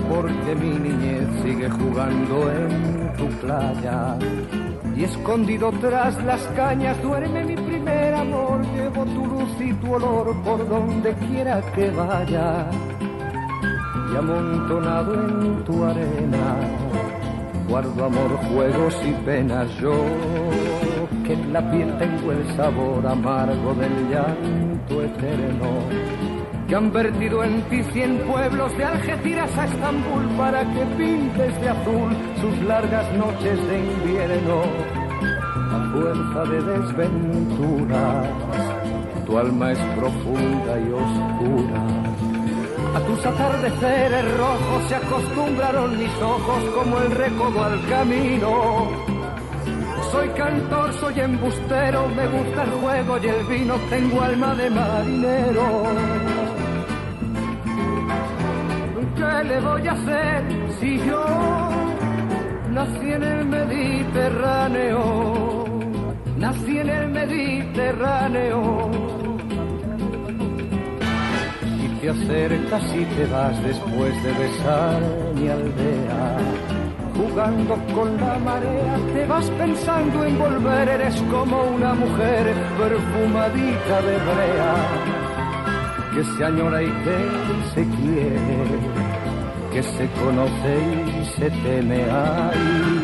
Porque mi niñez sigue jugando en tu playa y escondido tras las cañas duerme mi primer amor. Llevo tu luz y tu olor por donde quiera que vaya y amontonado en tu arena guardo amor, juegos y penas. Yo que en la piel tengo el sabor amargo del llanto eterno que han vertido en ti 100 pueblos de Algeciras a Estambul para que pintes de azul sus largas noches de invierno. A fuerza de desventuras, tu alma es profunda y oscura. A tus atardeceres rojos se acostumbraron mis ojos como el recodo al camino. Soy cantor, soy embustero, me gusta el juego y el vino, tengo alma de marinero. ¿Qué le voy a hacer si yo nací en el Mediterráneo? Nací en el Mediterráneo. Y te acercas y te vas después de besar mi aldea. Jugando con la marea, te vas pensando en volver, eres como una mujer perfumadita de brea, que se añora y que se quiere, que se conoce y se teme. Ay,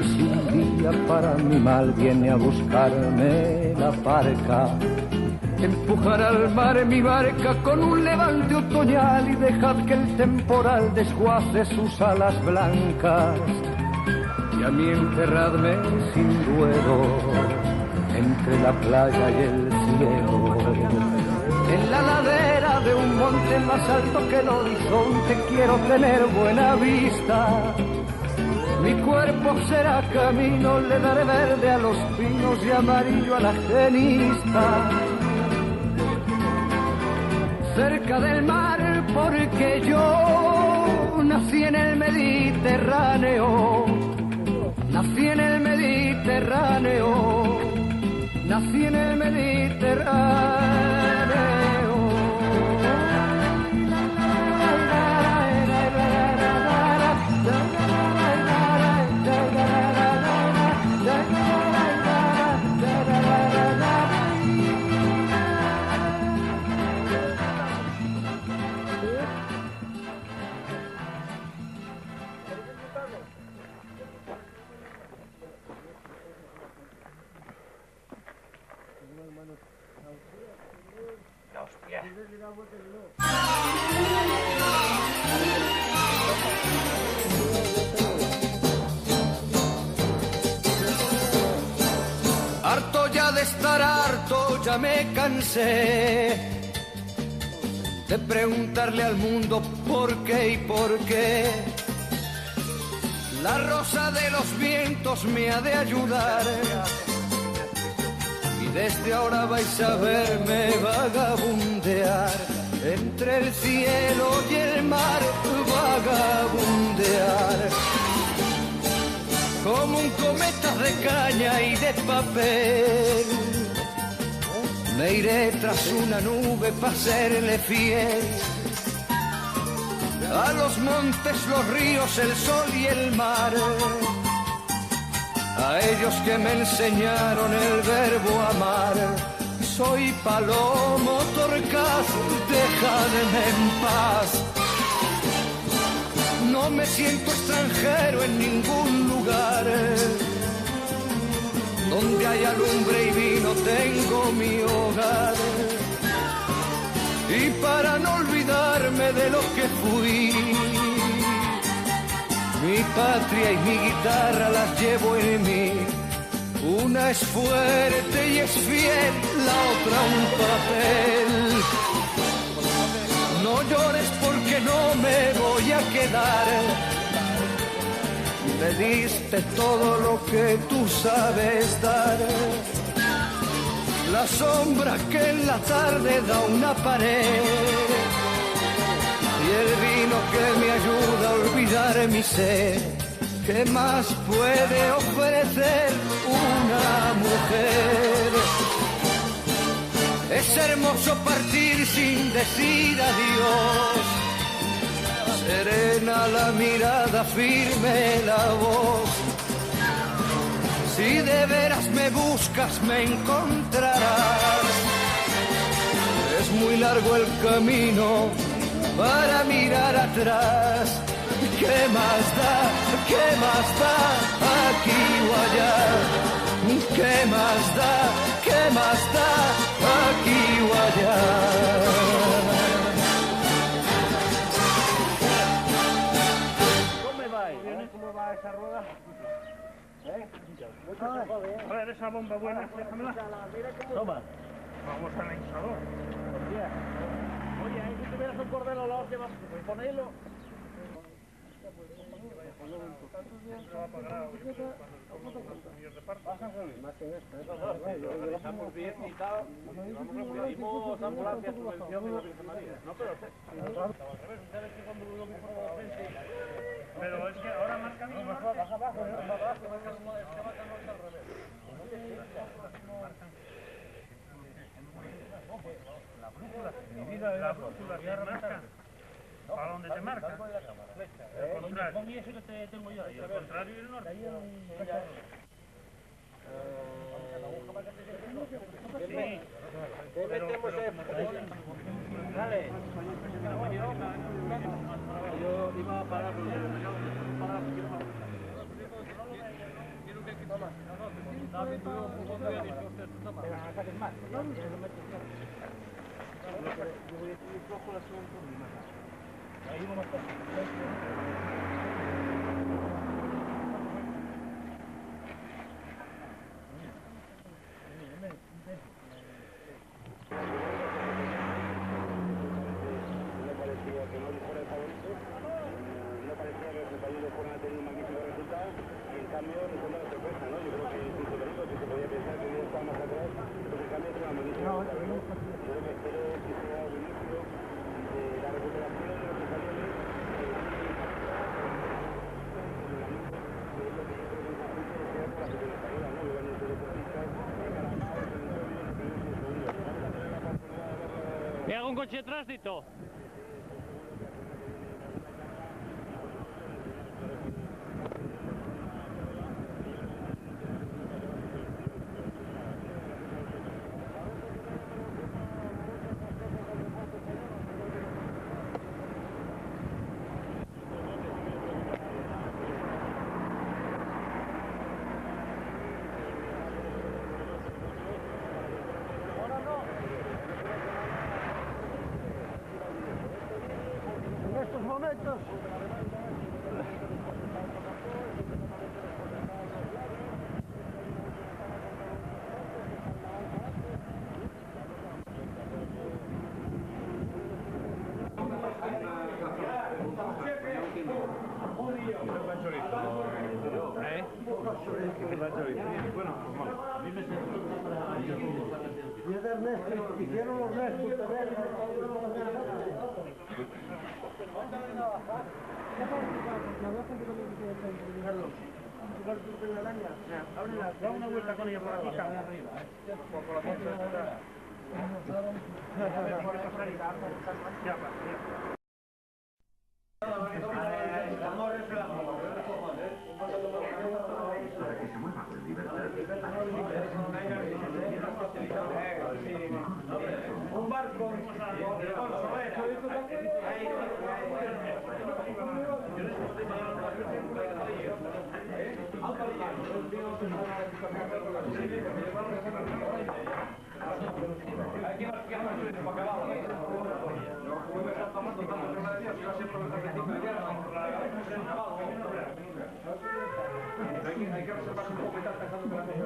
si un día para mi mal viene a buscarme la barca, empujar al mar mi barca con un levante otoñal y dejad que el temporal desguace sus alas blancas. Y a mí enterradme sin duelo entre la playa y el cielo, en la ladera de un monte más alto que el horizonte quiero tener buena vista. Mi cuerpo será camino, le daré verde a los pinos y amarillo a la genista. Cerca del mar porque yo nací en el Mediterráneo. Nací en el Mediterráneo, nací en el Mediterráneo. Harto ya de estar harto, ya me cansé de preguntarle al mundo por qué y por qué. La rosa de los vientos me ha de ayudar y desde ahora vais a verme vagabundear entre el cielo y el mar, vagabundear como un cometa de caña y de papel. Me iré tras una nube para serle fiel a los montes, los ríos, el sol y el mar, a ellos que me enseñaron el verbo amar. Soy palomo torcaz, dejadme en paz. No me siento extranjero en ningún lugar. Donde haya lumbre y vino tengo mi hogar. Y para no olvidarme de lo que fui, mi patria y mi guitarra las llevo en mí. Una es fuerte y es fiel, la otra un papel. No llores porque no me voy a quedar. Me diste todo lo que tú sabes dar. la sombra que en la tarde da una pared y el vino que me ayuda a olvidar mi sed. ¿Qué más puede ofrecer una mujer? Es hermoso partir sin decir adiós, serena la mirada, firme la voz. Si de veras me buscas me encontrarás. Es muy largo el camino para mirar atrás. ¿Qué más da? ¿Qué más da? Aquí o allá. ¿Qué más da? ¿Qué más da? Aquí o allá. ¿Cómo va esa rueda? A ver, esa bomba buena, déjamela. Toma. Vamos al anexador. Oye, ahí si tuvieras un cordero al lado, ponelo. Estamos bien y tal. Pedimos ambulancia, subvención de la Virgen María. No, pero pero es que ahora marca mi baja abajo, baja abajo, la brújula te marca. ¿Para dónde te marca? El contrario. Y eso que te tengo yo. Y el contrario y el norte. Sí. Pero dale. Yo iba a parar, pero ahí vamos a estar. ¿Hay algún coche detrás, Tito? Hicieron los restos Da una vuelta con ella por aquí, arriba. Por la puerta. Ya va. Para que se mueva con libertad. un barco. Hay que observar un poco, estás pensando que la mesa